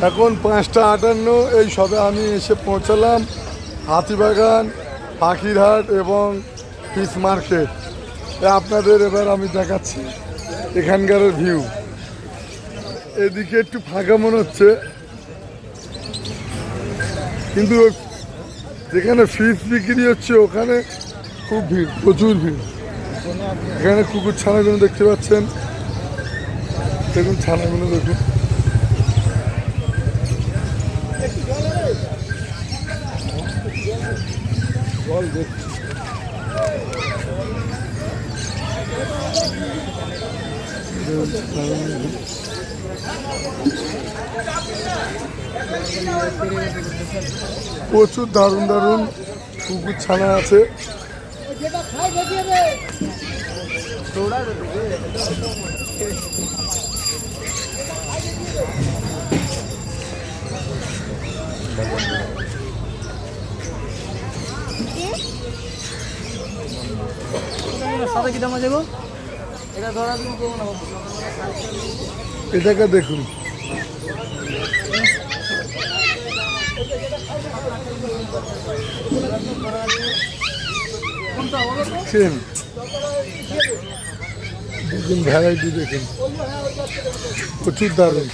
এখন 5টা 58। এই সবে আমি এসে পৌঁছালাম হাতিবাগান, পাখিরহাট এবং ফিশ মার্কেট। আপনাদের এবার আমি দেখাচ্ছি এখানকার ভিউ। এদিকে একটু ফাঁকা মনে হচ্ছে, কিন্তু যেখানে ফিশ বিক্রি হচ্ছে ওখানে খুব ভিড়, প্রচুর ভিড়। এখানে কুকুর ছানাগুলো দেখতে পাচ্ছেন, দেখুন ছানাগুলো দেখুন। প্রচুর দারুণ দারুণ কুকুর ছানা আছে। এটাকে দেখুন, দেখুন ভ্যারাইটি দেখুন, প্রচুর দারুণ।